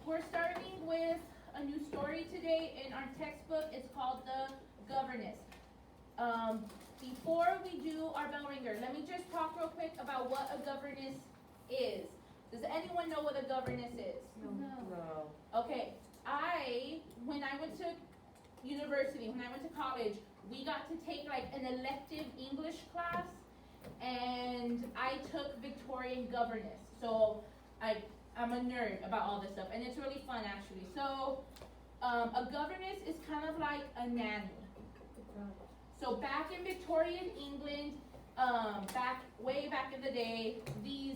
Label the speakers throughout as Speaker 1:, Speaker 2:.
Speaker 1: we're starting with a new story today in our textbook. It's called The Governess. Before we do our bell ringer, let me just talk real quick about what a governess is. Does anyone know what a governess is?
Speaker 2: No.
Speaker 1: Okay, when I went to university, when I went to college, we got to take like an elective English class, and I took Victorian governess. So I'm a nerd about all this stuff, and it's really fun actually. So a governess is kind of like a nanny. So back in Victorian England, way back in the day, these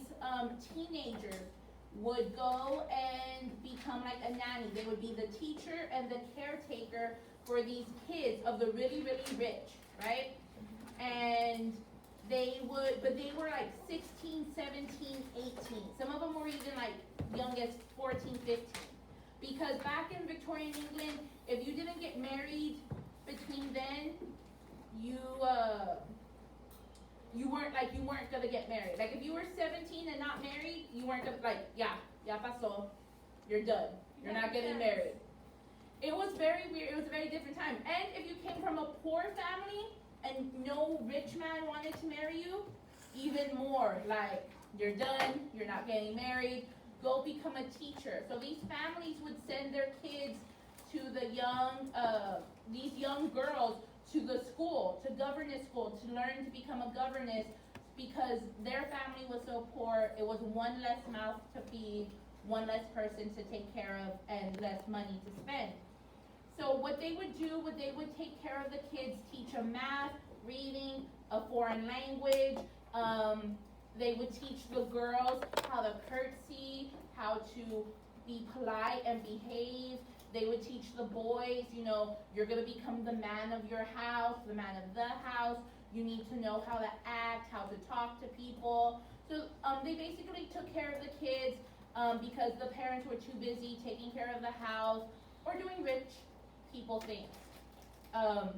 Speaker 1: teenagers would go and become like a nanny. They would be the teacher and the caretaker for these kids of the really, really rich, right? And they were like 16, 17, 18. Some of them were even like young as 14, 15. Because back in Victorian England, if you didn't get married between then, you weren't gonna get married. Like if you were 17 and not married, you weren't gonna ya pasó. You're done. You're not getting married. It was very weird. It was a very different time. And if you came from a poor family and no rich man wanted to marry you, even more. Like you're done. You're not getting married. Go become a teacher. So these families would send their kids to these young girls to the school, to governess school, to learn to become a governess, because their family was so poor. It was one less mouth to feed, one less person to take care of, and less money to spend. So what they would do, they would take care of the kids, teach them math, reading, a foreign language. They would teach the girls how to curtsy, how to be polite and behave. They would teach the boys, you're going to become the man of your house, the man of the house. You need to know how to act, how to talk to people. So they basically took care of the kids because the parents were too busy taking care of the house or doing rich people things. So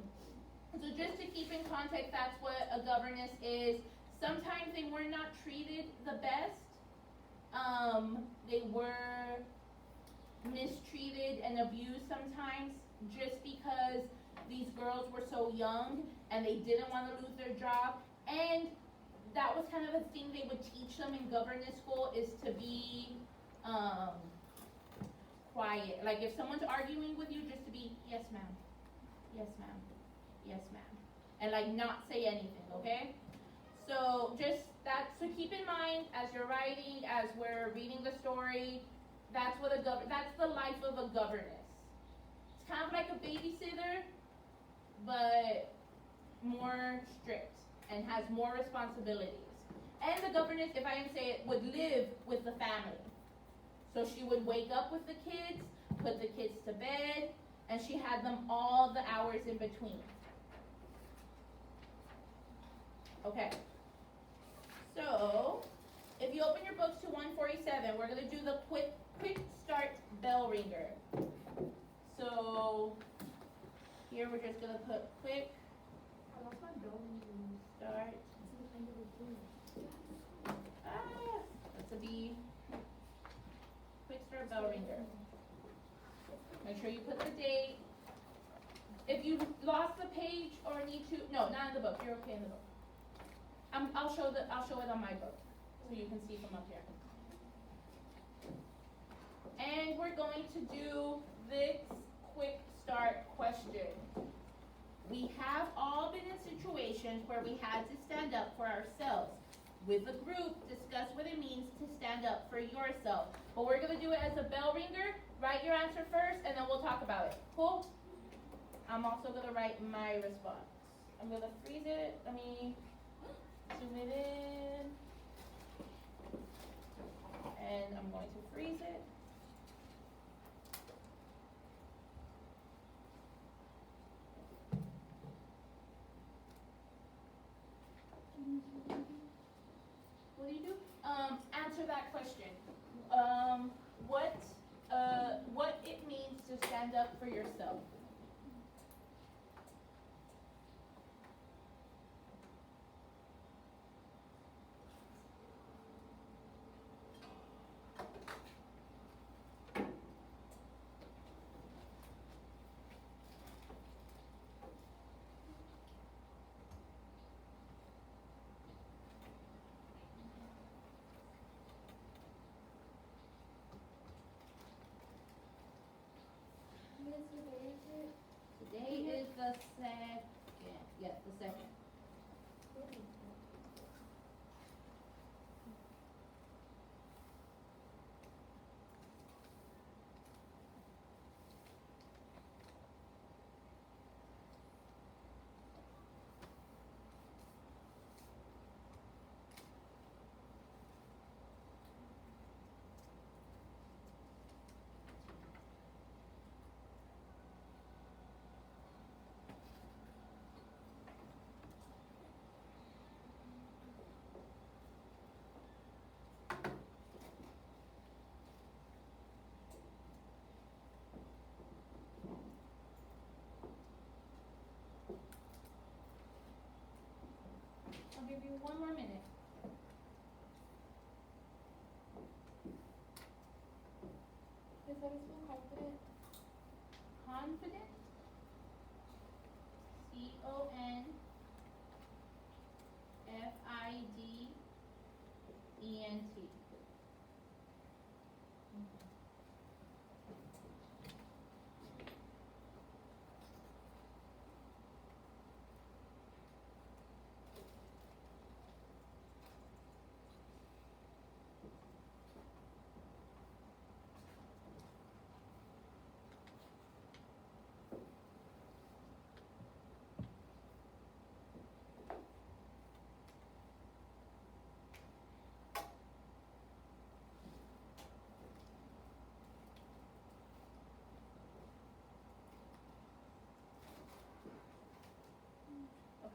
Speaker 1: just to keep in context, that's what a governess is. Sometimes they were not treated the best. They were mistreated and abused sometimes just because these girls were so young and they didn't want to lose their job. And that was kind of a thing they would teach them in governess school, is to be quiet. Like if someone's arguing with you, just to be, yes ma'am, yes ma'am, yes ma'am, and like not say anything, okay? So just that, so keep in mind as you're writing, as we're reading the story, that's the life of a governess. It's kind of like a babysitter, but more strict and has more responsibilities. And the governess, if I can say it, would live with the family. So she would wake up with the kids, put the kids to bed, and she had them all the hours in between. Okay. So, if you open your books to 147, we're going to do the quick start bell ringer. So, here we're just going to put quick start. That's a B. Quick start bell ringer. Make sure you put the date. If you lost the page or need to, no, not in the book. You're okay in the book. I'll show it on my book so you can see from up here. And we're going to do this quick start question. We have all been in situations where we had to stand up for ourselves. With a group, discuss what it means to stand up for yourself. But we're going to do it as a bell ringer. Write your answer first, and then we'll talk about it. Cool? I'm also going to write my response. I'm going to freeze it. Let me zoom it in. And I'm going to freeze it. What do you do? Answer that question. What it means to stand up for yourself. Today is the second. Yes, the second. I'll give you one more minute.
Speaker 2: Is that spell confident?
Speaker 1: Confident. CONFIDENT.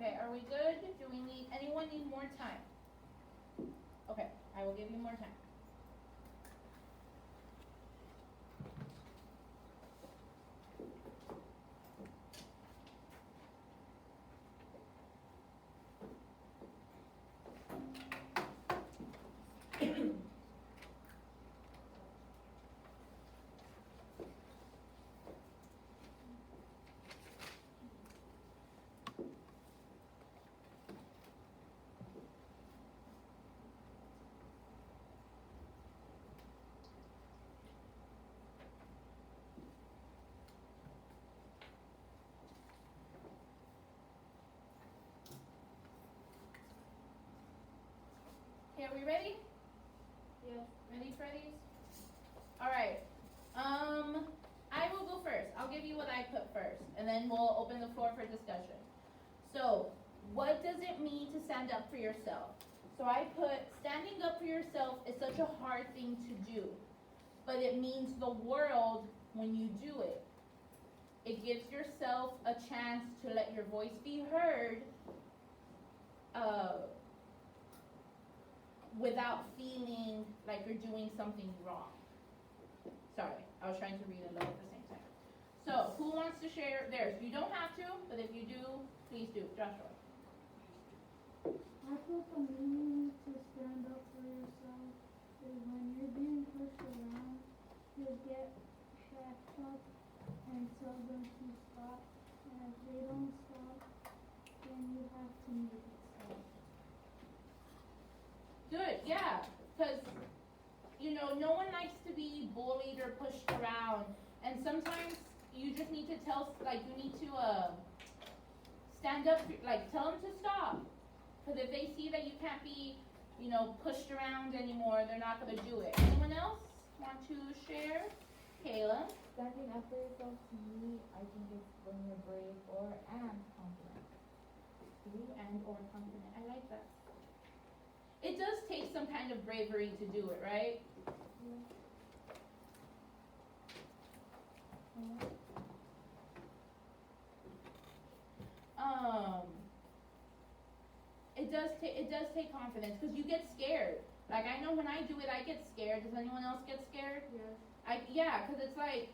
Speaker 1: Okay, are we good? Do we need, anyone need more time? Okay, I will give you more time. Okay, are we ready?
Speaker 2: Yes.
Speaker 1: Ready for these? All right. I will go first. I'll give you what I put first, and then we'll open the floor for discussion. So, what does it mean to stand up for yourself? So I put standing up for yourself is such a hard thing to do, but it means the world when you do it. It gives yourself a chance to let your voice be heard without feeling like you're doing something wrong. Sorry, I was trying to read and look at the same time. So, who wants to share theirs? You don't have to, but if you do, please do. Joshua.
Speaker 3: I feel the meaning to stand up for yourself is when you're being pushed around, you'll get backed up and tell them to stop. And if they don't stop, then you have to make it stop.
Speaker 1: Good, yeah. Because, no one likes to be bullied or pushed around. And sometimes you just need to stand up, tell them to stop. Because if they see that you can't be, pushed around anymore, they're not going to do it. Anyone else want to share? Kayla?
Speaker 2: Standing up for yourself, to me, I think it's when you're brave and confident.
Speaker 1: Or confident. I like that. It does take some kind of bravery to do it, right?
Speaker 3: Yeah.
Speaker 1: It does take confidence because you get scared. Like I know when I do it, I get scared. Does anyone else get scared?
Speaker 3: Yes.
Speaker 1: Because it's like,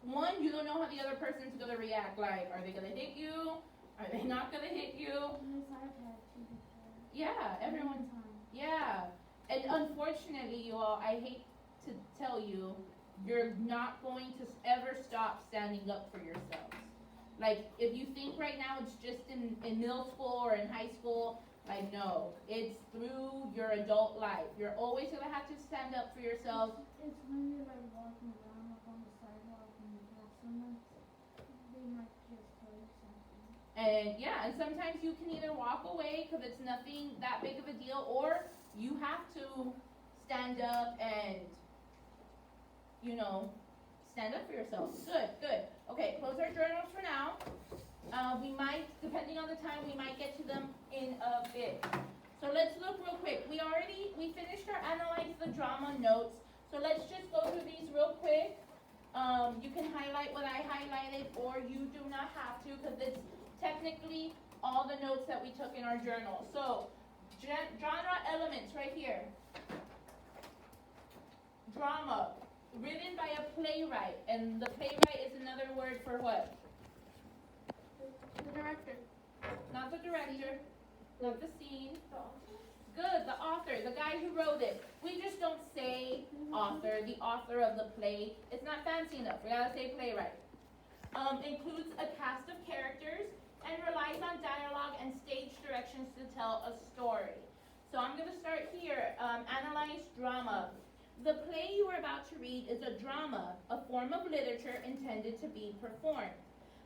Speaker 1: one, you don't know how the other person's gonna react. Like, are they gonna hit you? Are they not gonna hit you?
Speaker 3: Yes, I've had to before.
Speaker 1: Yeah, everyone.
Speaker 3: Time.
Speaker 1: Yeah, and unfortunately, you all, I hate to tell you, you're not going to ever stop standing up for yourselves. Like, if you think right now it's just in middle school or in high school, like, no, it's through your adult life. You're always gonna have to stand up for yourself.
Speaker 3: It's when you're like walking around like on the sidewalk and you pass they might just tell you something.
Speaker 1: And yeah, and sometimes you can either walk away because it's nothing that big of a deal, or you have to stand up and, you know, stand up for yourself. Good, good. Okay, close our journals for now. We might, depending on the time, we might get to them in a bit. So let's look real quick. We finished our analyze the drama notes. So let's just go through these real quick. You can highlight what I highlighted, or you do not have to, because it's technically all the notes that we took in our journal. So, genre elements right here. Drama, written by a playwright, and the playwright is another word for what?
Speaker 3: The director.
Speaker 1: Not the director, not the scene. Good, the author, the guy who wrote it. We just don't say author, the author of the play. It's not fancy enough. We gotta say playwright. Includes a cast of characters and relies on dialogue and stage directions to tell a story. So I'm gonna start here. Analyze drama. The play you are about to read is a drama, a form of literature intended to be performed.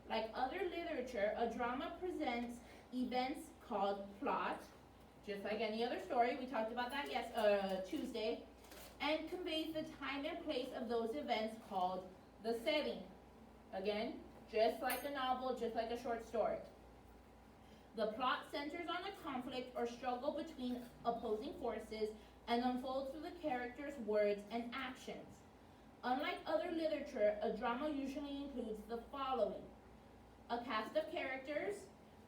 Speaker 1: Like other literature, a drama presents events called plot, just like any other story. We talked about that Tuesday, and conveys the time and place of those events called the setting. Again, just like a novel, just like a short story. The plot centers on a conflict or struggle between opposing forces and unfolds through the characters' words and actions. Unlike other literature, a drama usually includes the following: a cast of characters,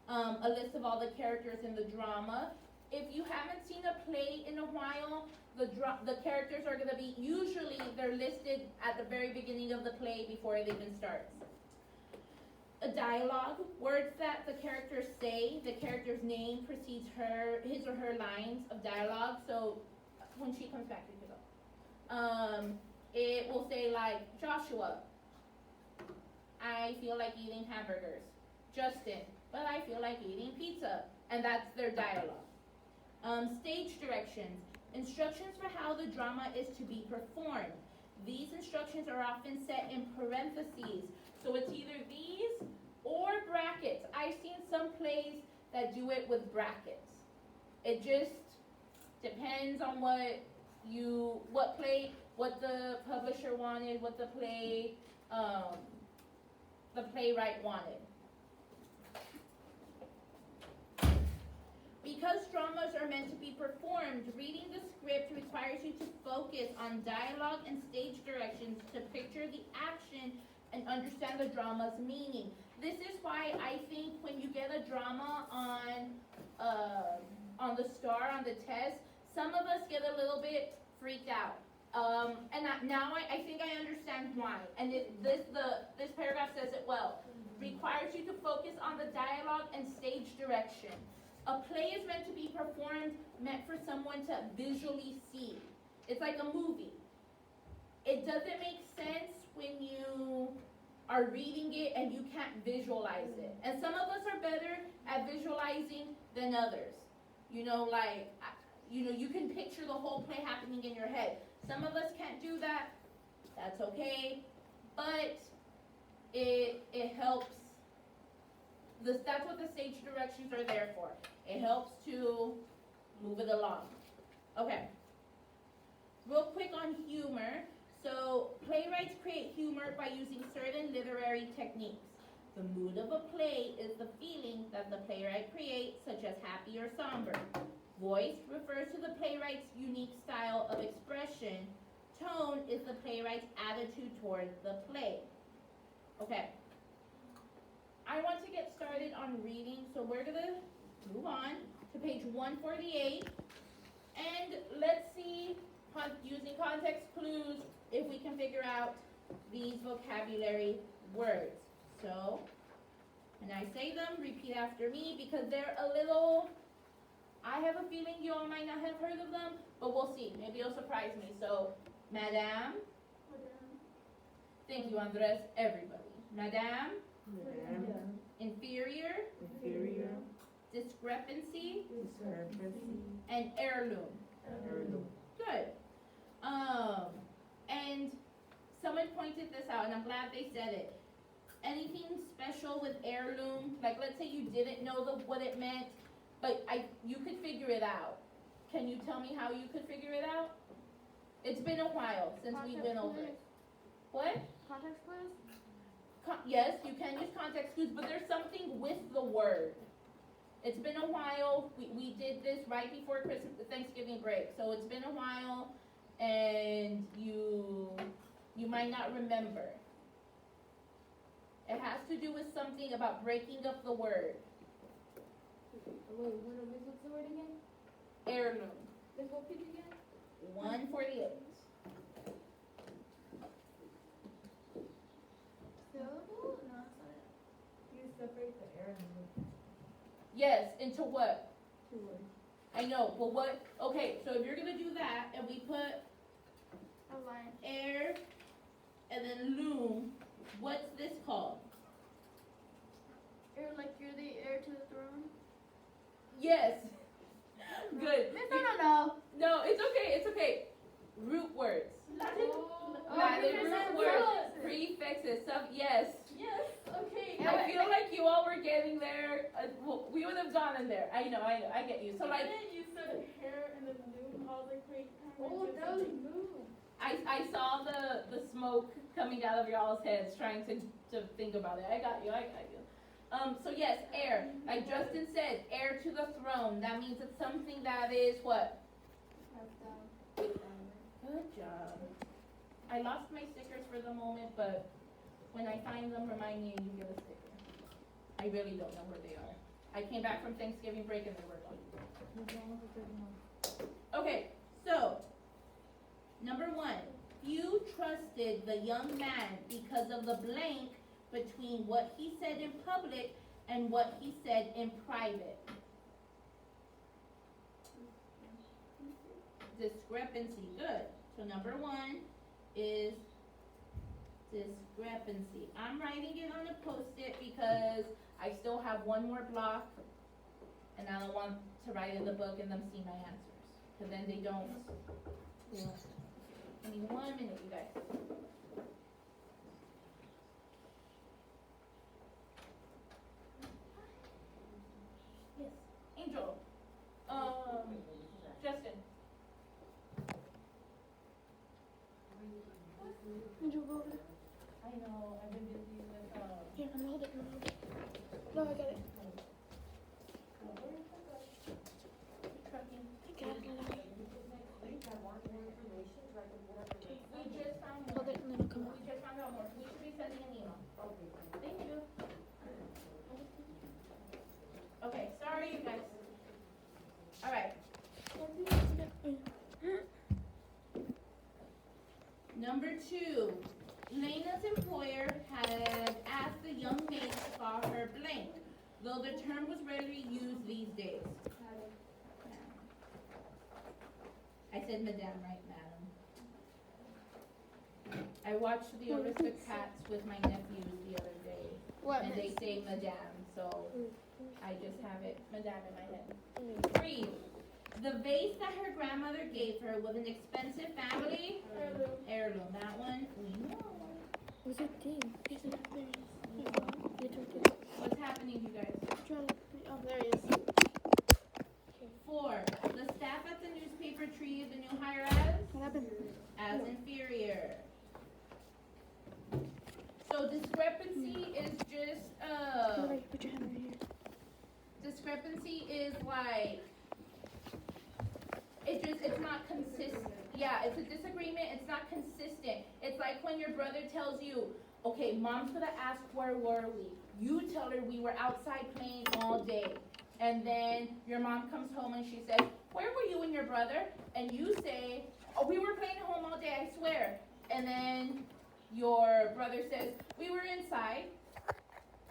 Speaker 1: a list of all the characters in the drama. If you haven't seen a play in a while, the characters are going to be, usually they're listed at the very beginning of the play before it even starts. A dialogue, words that the characters say, the character's name precedes his or her lines of dialogue. So when she comes back, you go. It will say like, Joshua, I feel like eating hamburgers. Justin, but I feel like eating pizza. And that's their dialogue. Stage directions, instructions for how the drama is to be performed. These instructions are often set in parentheses, so it's either these or brackets. I've seen some plays that do it with brackets. It just depends on what the publisher wanted, what the playwright wanted. Because dramas are meant to be performed, reading the script requires you to focus on dialogue and stage directions to picture the action and understand the drama's meaning. This is why I think when you get a drama on the STAR, on the test, some of us get a little bit freaked out. Now I think I understand why. And this paragraph says it well. Requires you to focus on the dialogue and stage direction. A play is meant to be performed, meant for someone to visually see. It's like a movie. It doesn't make sense when you are reading it and you can't visualize it. And some of us are better at visualizing than others. You can picture the whole play happening in your head. Some of us can't do that. That's okay. But it helps. That's what the stage directions are there for. It helps to move it along. Okay. Real quick on humor. So playwrights create humor by using certain literary techniques. The mood of a play is the feeling that the playwright creates, such as happy or somber. Voice refers to the playwright's unique style of expression. Tone is the playwright's attitude toward the play. Okay. I want to get started on reading, so we're going to move on to page 148. And let's see, using context clues, if we can figure out these vocabulary words. So, when I say them, repeat after me because they're a little, I have a feeling you all might not have heard of them, but we'll see. Maybe it'll surprise me. So, Madame. Thank you, Andres. Everybody. Madame. Inferior. Discrepancy. And heirloom. Good. And someone pointed this out, and I'm glad they said it. anything special with heirloom? Like, let's say you didn't know what it meant, but you could figure it out. Can you tell me how you could figure it out? It's been a while since we've been over it. What?
Speaker 3: Context clues?
Speaker 1: Yes, you can use context clues, but there's something with the word. It's been a while. We did this right before Christmas, Thanksgiving break, so it's been a while, and you might not remember. It has to do with something about breaking up the word.
Speaker 2: Wait, what's the word again?
Speaker 1: Heirloom.
Speaker 2: Let's go pick again.
Speaker 1: 148.
Speaker 3: Syllable? No, that's not it.
Speaker 2: You separate the air and
Speaker 1: Yes, into what?
Speaker 2: the 2 words.
Speaker 1: I know, but what? Okay, so if you're gonna do that, and we put
Speaker 3: A line.
Speaker 1: air and then loom, what's this called?
Speaker 3: You're like you're the heir to the throne.
Speaker 1: Yes. Good.
Speaker 3: No.
Speaker 1: No, it's okay, it's okay. Root words. Latin
Speaker 3: prefixes.
Speaker 1: root words. Prefixes. Yes.
Speaker 2: Yes, okay.
Speaker 1: I feel like you all were getting there. Well, we would have gone in there. I know, I get you. So like,
Speaker 2: you said hair and then loom. I was like, wait.
Speaker 3: Oh, that was moon.
Speaker 1: I saw the smoke coming out of y'all's heads trying to think about it. I got you. So yes, heir. Like Justin said, heir to the throne. That means it's something that is what? Good job. I lost my stickers for the moment, but when I find them, remind me and you get a sticker. I really don't know where they are. I came back from Thanksgiving break and they were gone. Okay, so number 1, few trusted the young man because of the blank between what he said in public and what he said in private. Discrepancy, good. So number 1 is discrepancy. I'm writing it on a post-it because I still have one more block and I don't want to write in the book and them see my answers. Because then they don't. Give me 1 minute, you guys. Yes. Angel. Justin.
Speaker 3: Angel, go over there.
Speaker 1: I know, I've been busy with,
Speaker 3: Here, I'm gonna hold it. No, I got it.
Speaker 1: trucking.
Speaker 3: I got it.
Speaker 1: We just found more.
Speaker 3: Hold it and then it'll come out.
Speaker 1: We just found out more. We should be sending an email. Thank you. Okay, sorry you guys. Alright, number 2. Lena's employer had asked the young maid to call her blank, though the term was rarely used these days. I said madame, right, madam? I watched the Aristocats with my nephews the other day,
Speaker 3: What?
Speaker 1: and they say madame, so I just have it, madame, in my head. 3. The vase that her grandmother gave her was an expensive family heirloom. That one, we know.
Speaker 3: What's it thing? Isn't it there?
Speaker 1: What's happening, you guys?
Speaker 3: Oh, there he is.
Speaker 1: 4. The staff at the newspaper treated the new hire as?
Speaker 3: What happened?
Speaker 1: As inferior. So discrepancy is just,
Speaker 3: Put your hand right here.
Speaker 1: discrepancy is like, it's not consistent. Yeah, it's a disagreement, it's not consistent. It's like when your brother tells you, okay, mom's gonna ask where were we? You tell her we were outside playing all day. And then your mom comes home and she says, where were you and your brother? And you say, oh, we were playing home all day, I swear. And then your brother says, we were inside.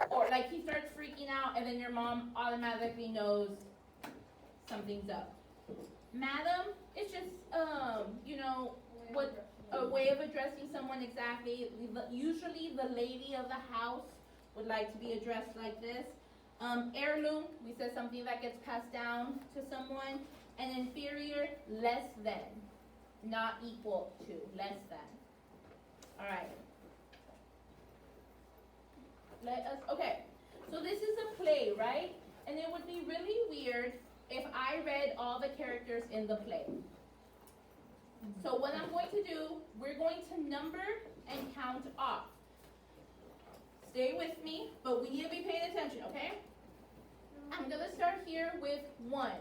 Speaker 1: Or like he starts freaking out and then your mom automatically knows something's up. Madam, it's just, what a way of addressing someone exactly. Usually the lady of the house would like to be addressed like this. Heirloom, we said something that gets passed down to someone. And inferior, less than. Not equal to, less than. Alright. Okay. So this is a play, right? And it would be really weird if I read all the characters in the play. So what I'm going to do, we're going to number and count off. Stay with me, but we need to be paying attention, okay? I'm gonna start here with 1.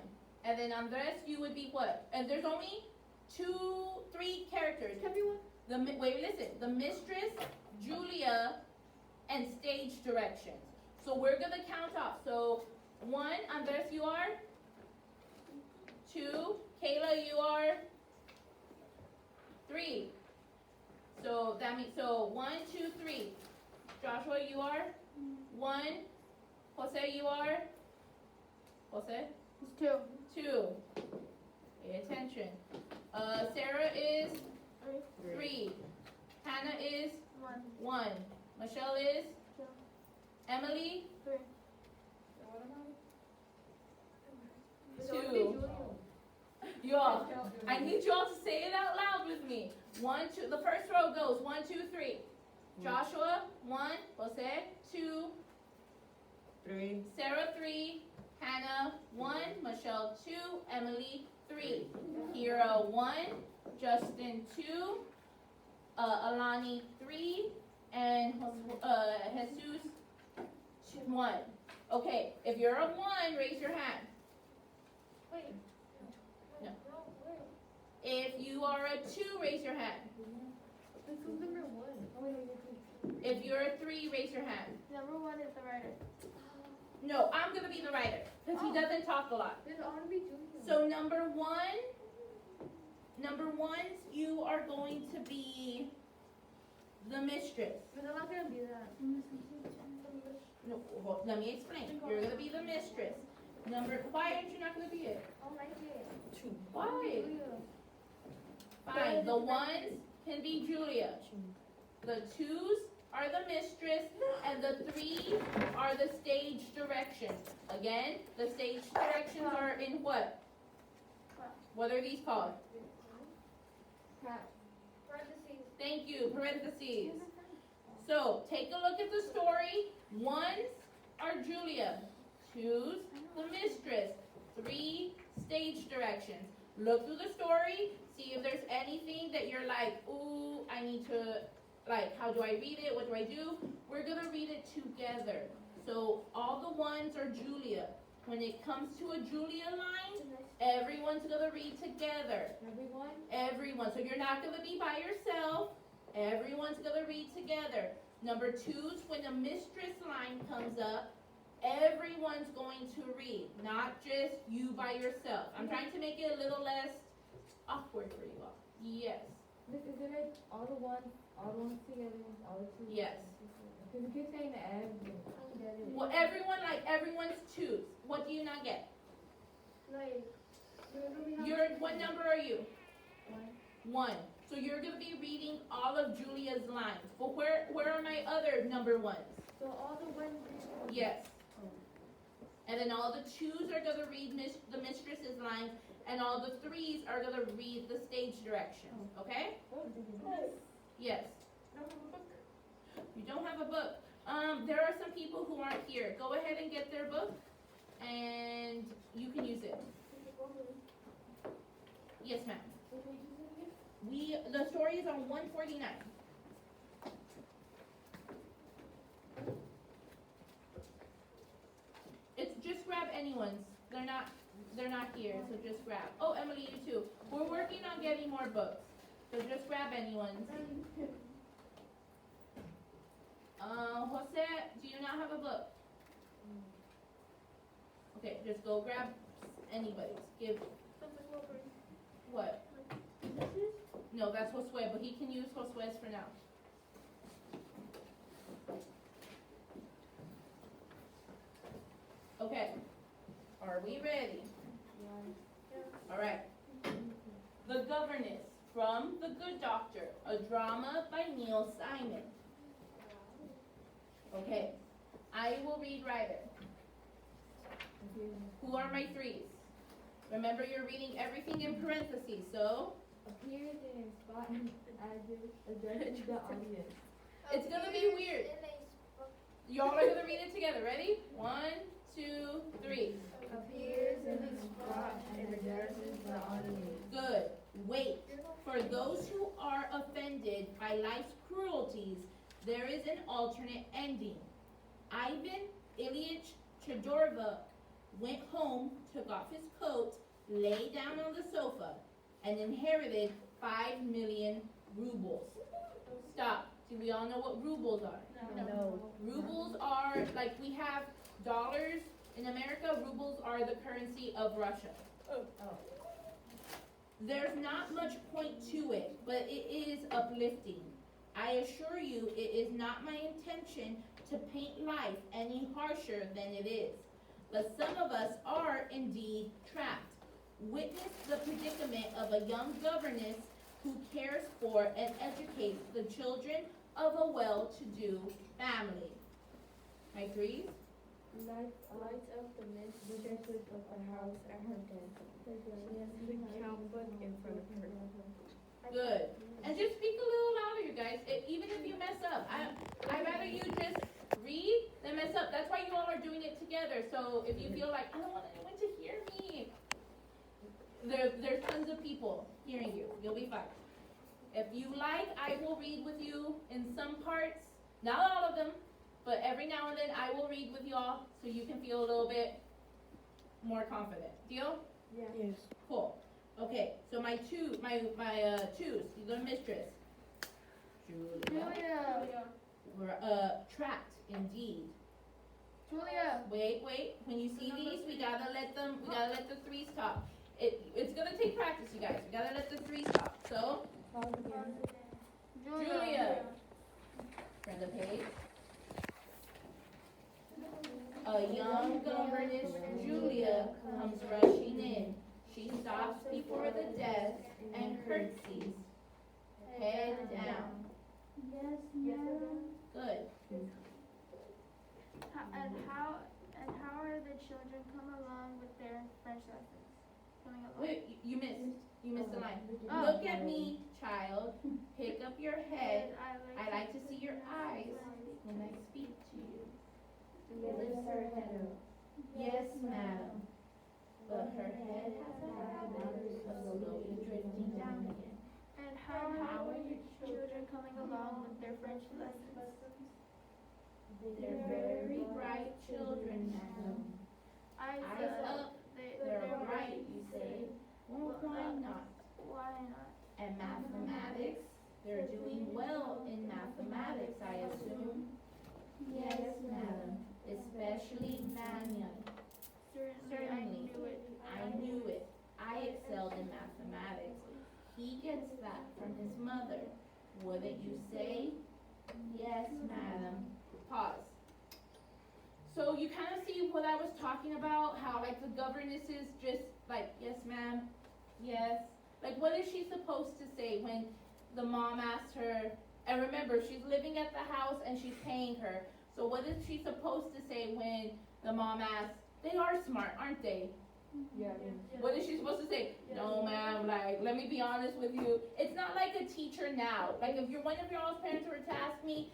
Speaker 1: And then Andres, you would be what? And there's only 3 characters.
Speaker 2: Everyone.
Speaker 1: Wait, listen. The mistress, Julia, and stage directions. So we're gonna count off. So 1, Andres, you are. 2, Kayla, you are. 3. So that means 1, 2, 3. Joshua, you are. 1. Jose, you are. Jose.
Speaker 3: It's 2.
Speaker 1: 2. Pay attention. Sarah is 3. Hannah is 1. Michelle is
Speaker 3: 2.
Speaker 1: Emily
Speaker 3: 3.
Speaker 2: What about it?
Speaker 1: 2. You all, I need you all to say it out loud with me. 1, 2. The first row goes 1, 2, 3. Joshua 1. Jose 2.
Speaker 4: 3.
Speaker 1: Sarah 3. Hannah 1. Michelle 2. Emily 3. Kira 1. Justin 2. Alani 3. And Jesus 1. Okay, if you're a 1, raise your hand.
Speaker 3: Wait.
Speaker 1: No.
Speaker 3: Wait.
Speaker 1: If you are a 2, raise your hand.
Speaker 2: This is number 1. Oh, wait,
Speaker 1: If you're a 3, raise your hand.
Speaker 3: Number 1 is the writer.
Speaker 1: No, I'm gonna be the writer because he doesn't talk a lot.
Speaker 2: Then I want to be Julia.
Speaker 1: So number 1, you are going to be the mistress.
Speaker 2: But I'm not gonna be that.
Speaker 1: No, well, let me explain. You're gonna be the mistress. Why aren't you not gonna be it?
Speaker 2: I don't like it.
Speaker 4: 2.
Speaker 1: Why?
Speaker 2: Julia.
Speaker 1: Fine. The 1s can be Julia. The 2s are the mistress, and the 3 are the stage directions. Again, the stage directions are in what? What are these called?
Speaker 3: Parentheses.
Speaker 1: Thank you, parentheses. So, take a look at the story. 1s are Julia. 2s, the mistress. 3, stage directions. Look through the story, see if there's anything that you're like, ooh, I need to, like, how do I read it? What do I do? We're gonna read it together. So, all the 1s are Julia. When it comes to a Julia line, everyone's gonna read together.
Speaker 2: Everyone?
Speaker 1: Everyone. So you're not gonna be by yourself. Everyone's gonna read together. Number 2's when the mistress line comes up, everyone's going to read, not just you by yourself. I'm trying to make it a little less awkward for you all. Yes.
Speaker 2: This isn't it all the ones together, all the 2s?
Speaker 1: Yes.
Speaker 2: Because you keep saying everyone.
Speaker 1: Well, everyone's 2's. What do you not get?
Speaker 3: Like,
Speaker 1: What number are you?
Speaker 2: 1.
Speaker 1: 1. So you're gonna be reading all of Julia's lines. But where are my other number 1s?
Speaker 2: So all the 1s.
Speaker 1: Yes. And then all the 2's are gonna read the mistress's lines, and all the 3's are gonna read the stage directions. Okay? Yes. You don't have a book. There are some people who aren't here. Go ahead and get their book, and you can use it. Yes, ma'am. The story is on 149. It's just grab anyone's. They're not here, so just grab. Oh, Emily, you too. We're working on getting more books, so just grab anyone's. Jose, do you not have a book? Okay, just go grab anybody's. Give what? No, that's Josue, but he can use Josue's for now. Okay, are we ready? All right. The Governess from The Good Doctor, a drama by Neil Simon. Okay, I will read writer. Who are my 3's? Remember, you're reading everything in parentheses, so
Speaker 2: Appears in a spot as it addresses the audience.
Speaker 1: it's gonna be weird. Y'all are gonna read it together. Ready? 1, 2, 3.
Speaker 2: Appears in the spot and addresses the enemy.
Speaker 1: Good. Wait. For those who are offended by life's cruelties, there is an alternate ending. Ivan Ilyich Chedorova went home, took off his coat, lay down on the sofa, and inherited 5 million rubles. Stop. Do we all know what rubles are?
Speaker 2: No.
Speaker 1: Rubles are, like we have dollars in America, rubles are the currency of Russia. There's not much point to it, but it is uplifting. I assure you it is not my intention to paint life any harsher than it is. But some of us are indeed trapped. Witness the predicament of a young governess who cares for and educates the children of a well-to-do family. My threes?
Speaker 2: Lights up the mistresses of the house at her desk. She has the count book in front of her.
Speaker 1: Good. And just speak a little louder, you guys. Even if you mess up, I'd rather you just read than mess up. That's why you all are doing it together. So if you feel like I don't want anyone to hear me, there's tons of people hearing you. You'll be fine. If you like, I will read with you in some parts, not all of them, but every now and then I will read with y'all so you can feel a little bit more confident. Deal?
Speaker 2: Yes.
Speaker 1: Cool. Okay, so my twos, you go to mistress.
Speaker 3: Julia.
Speaker 1: We're trapped indeed.
Speaker 3: Julia.
Speaker 1: Wait. When you see these, we gotta let the threes talk. It's gonna take practice, you guys. We gotta let the threes talk. So, Julia. Turn the page. A young governess, Julia, comes rushing in. She stops before the desk and curtsies. Head down.
Speaker 3: Yes, madam.
Speaker 1: Good.
Speaker 3: And how are the children come along with their French lessons? Coming along.
Speaker 1: Wait, you missed the line.
Speaker 3: Oh.
Speaker 1: Look at me, child. Pick up your head. I like to see your eyes when I speak to you.
Speaker 2: Lifts her head up.
Speaker 1: Yes, madam. But her head has a habit of slowly drifting down again.
Speaker 3: And how are your children coming along with their French lessons?
Speaker 1: They're very bright children, madam.
Speaker 3: Eyes
Speaker 1: up. They're bright, you say. Well, why not?
Speaker 3: Why not?
Speaker 1: And mathematics? They're doing well in mathematics, I assume. Yes, madam. Especially Vanya.
Speaker 3: Certainly,
Speaker 1: I knew it. I excelled in mathematics. He gets that from his mother. Wouldn't you say? Yes, madam. Pause. So you kind of see what I was talking about, how like the governesses just like, yes ma'am, yes. Like what is she supposed to say when the mom asks her, and remember she's living at the house and she's paying her. So what is she supposed to say when the mom asks, they are smart, aren't they?
Speaker 2: Yeah.
Speaker 1: What is she supposed to say? No, ma'am, like, let me be honest with you. It's not like a teacher now. Like, if one of your all's parents were to ask me,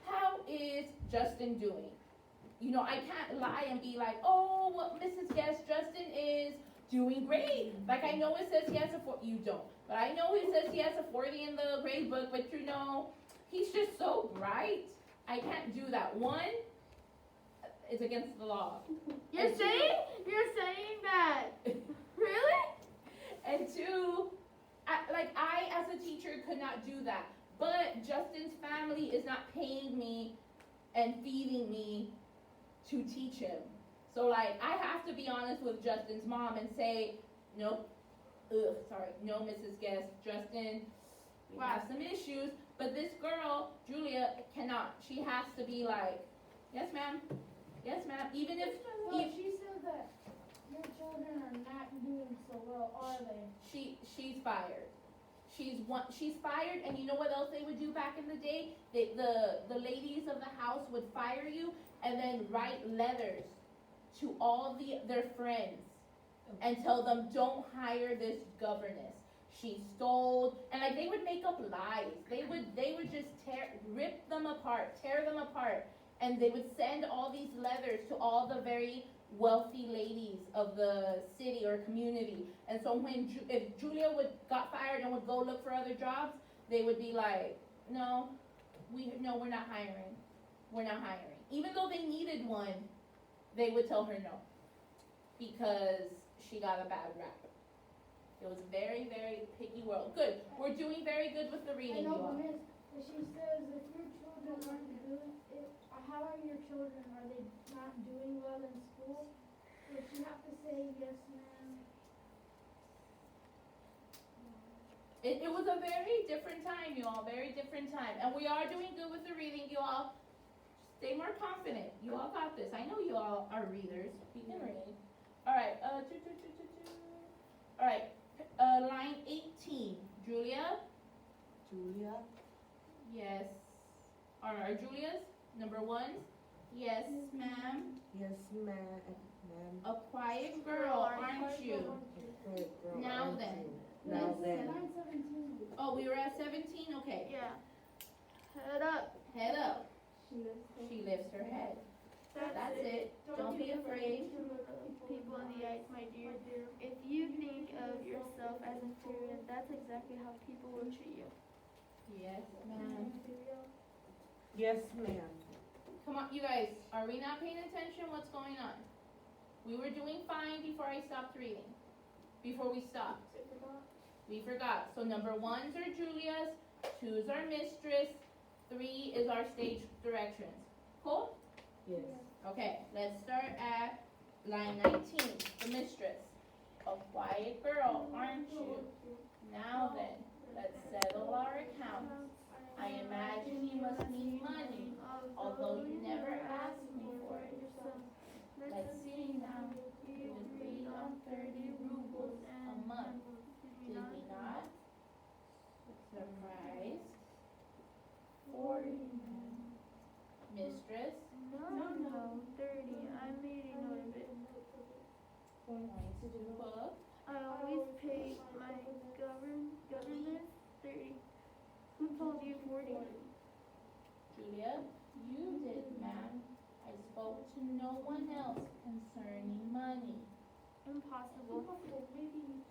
Speaker 1: how is Justin doing? I can't lie and be like, oh, well, Mrs. Guest, Justin is doing great. Like, I know it says he has a 40, you don't. But I know it says he has a 40 in the grade book, but he's just so bright. I can't do that. One, it's against the law.
Speaker 3: You're saying that? Really?
Speaker 1: And two, I as a teacher could not do that. But Justin's family is not paying me and feeding me to teach him. So I have to be honest with Justin's mom and say, no, Mrs. Guest, Justin, we have some issues. But this girl, Julia, cannot. She has to be like, yes ma'am, even if...
Speaker 3: She said that your children are not doing so well, are they?
Speaker 1: She's fired. She's fired, and you know what else they would do back in the day? The ladies of the house would fire you and then write letters to all their friends and tell them, don't hire this governess. She stole, and they would make up lies. They would just tear them apart, And they would send all these letters to all the very wealthy ladies of the city or community. And so if Julia got fired and would go look for other jobs, they would be like, no, we're not hiring. We're not hiring. Even though they needed one, they would tell her no, because she got a bad rap. It was a very, very picky world. Good. We're doing very good with the
Speaker 3: I
Speaker 1: reading, you
Speaker 3: know,
Speaker 1: all.
Speaker 3: but Miss, she says if your children aren't doing it, how are your children? Are they not doing well in school? Does she have to say yes, ma'am?
Speaker 1: It was a very different time, you all. Very different time. And we are doing good with the reading, you all. Stay more confident. You all got this. I know you all are readers. We can read. All right. All right. Line 18. Julia.
Speaker 4: Julia.
Speaker 1: Yes. Are Julia's number ones? Yes, ma'am.
Speaker 4: Yes, ma'am.
Speaker 1: A quiet girl, aren't you?
Speaker 4: Okay, girl,
Speaker 1: Now
Speaker 4: aren't
Speaker 1: then.
Speaker 4: you? Now then.
Speaker 3: Line 17.
Speaker 1: Oh, we were at 17? Okay.
Speaker 2: Yeah. Head up.
Speaker 1: Head up.
Speaker 2: She
Speaker 1: She lifts her head. That's it. Don't be afraid.
Speaker 2: To look people in the eyes, my dear. If you think of yourself as inferior, that's exactly how people will treat you.
Speaker 1: Yes, ma'am.
Speaker 4: Yes, ma'am.
Speaker 1: Come on, you guys. Are we not paying attention? What's going on? We were doing fine before I stopped reading. Before we stopped. We forgot. So number ones are Julia's, twos are mistress, 3 is our stage directions. Cool?
Speaker 4: Yes.
Speaker 1: Okay, let's start at line 19, the mistress. A quiet girl, aren't you? Now then, let's settle our accounts. I imagine you must need money, although you never asked me for it. Let's see now. We agreed on 30 rubles a month, did we not? Surprise. 40. Mistress.
Speaker 2: No, 30. I made a note of it.
Speaker 1: Going to the book.
Speaker 2: I always pay my governess 30. Who told you 40?
Speaker 1: Julia, you did, ma'am. I spoke to no one else concerning money.
Speaker 2: Impossible.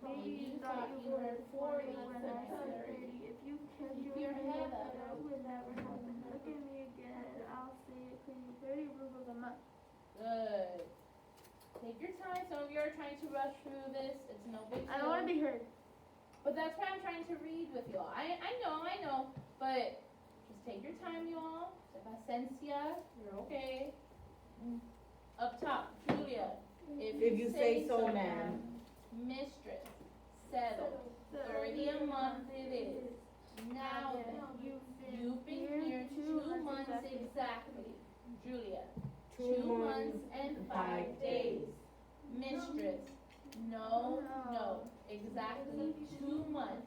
Speaker 1: Maybe you thought you heard 40
Speaker 2: when
Speaker 1: said
Speaker 2: I said
Speaker 1: 30.
Speaker 2: 30. If you kept
Speaker 1: Keep
Speaker 2: your
Speaker 1: your
Speaker 2: head
Speaker 1: head
Speaker 2: up,
Speaker 1: up.
Speaker 2: that would never happen. Look at me again and I'll say it clearly. 30 rubles a month.
Speaker 1: Good. Take your time. Some of you are trying to rush through this. It's no big deal.
Speaker 2: I don't want to be heard.
Speaker 1: But that's why I'm trying to read with you all. I know. But just take your time, you all. Paciencia. You're okay. Up top, Julia.
Speaker 4: If you say so, ma'am.
Speaker 1: Mistress. Settled. 30 a month it is. Now then, you've been here 2 months exactly. Julia. 2 months and 5 days. Mistress. No. Exactly 2 months.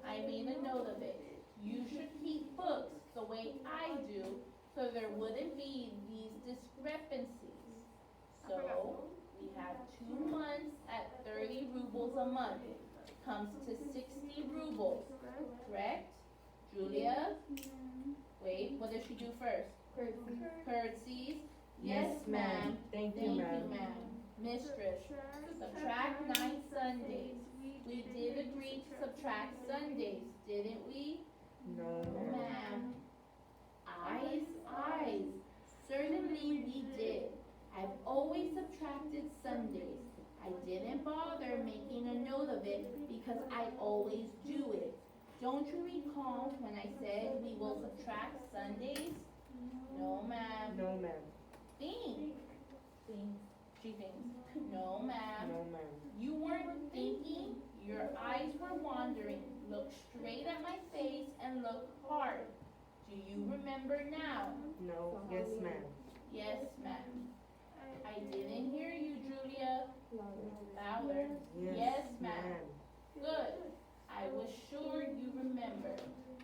Speaker 1: I made a note of it. You should keep books the way I do, so there wouldn't be these discrepancies. So, we have 2 months at 30 rubles a month. Comes to 60 rubles, correct? Julia? Wait, what does she do first? Curtsies. Yes, ma'am.
Speaker 4: Thank you, ma'am.
Speaker 1: Mistress, subtract 9 Sundays. We did agree to subtract Sundays, didn't we?
Speaker 4: No, ma'am.
Speaker 1: Ma'am. Eyes. Certainly we did. I've always subtracted Sundays. I didn't bother making a note of it because I always do it. Don't you recall when I said we will subtract Sundays? No, ma'am.
Speaker 4: No, ma'am.
Speaker 1: Think. She thinks. No, ma'am.
Speaker 4: No, ma'am.
Speaker 1: You weren't thinking. Your eyes were wandering. Look straight at my face and look hard. Do you remember now?
Speaker 4: No. Yes, ma'am.
Speaker 1: Yes, ma'am. I didn't hear you, Julia. Louder. Yes, ma'am. Good. I was sure you remember.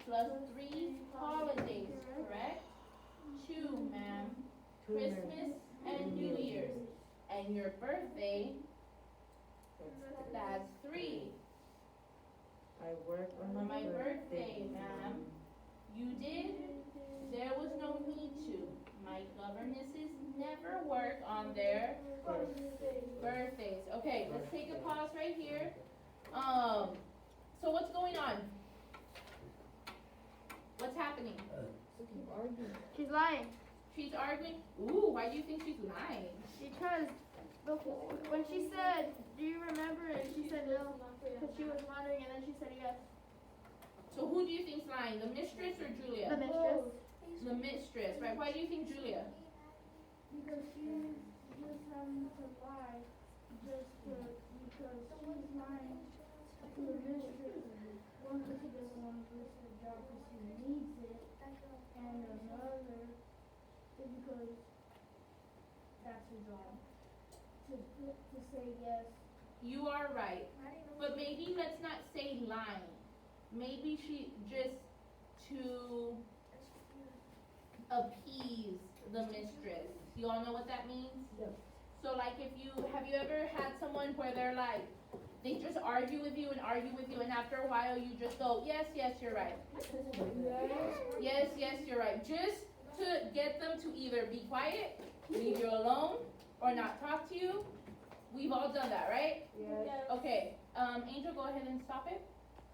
Speaker 1: Plus 3 holidays, correct? 2, ma'am.
Speaker 4: 2, ma'am.
Speaker 1: Christmas and New Year's. And your birthday, that's 3.
Speaker 4: I work on
Speaker 1: On my birthday, ma'am. You did? There was no need to. My governess Governesses never work on their birthdays. Okay, let's take a pause right here. So what's going on? What's happening?
Speaker 2: She's lying.
Speaker 1: She's arguing. Ooh, why do you think she's lying?
Speaker 2: Because before, when she said, do you remember? And she said no, because she was wondering, and then she said yes.
Speaker 1: So who do you think's lying? The mistress or Julia?
Speaker 2: The mistress.
Speaker 1: The mistress, right? Why do you think Julia?
Speaker 3: Because she's just having to lie because she's lying to the mistress. One, because she doesn't want to lose her job because she needs it, and another is because that's her job. To say yes.
Speaker 1: You are right. But maybe let's not say lying. Maybe she just to appease the mistress. You all know what that means?
Speaker 4: Yes.
Speaker 1: So like have you ever had someone where they're like, they just argue with you, and after a while you just go, yes, you're right. Yes, you're right. Just to get them to either be quiet, leave you alone, or not talk to you. We've all done that, right?
Speaker 4: Yes.
Speaker 1: Okay, Angel, go ahead and stop it.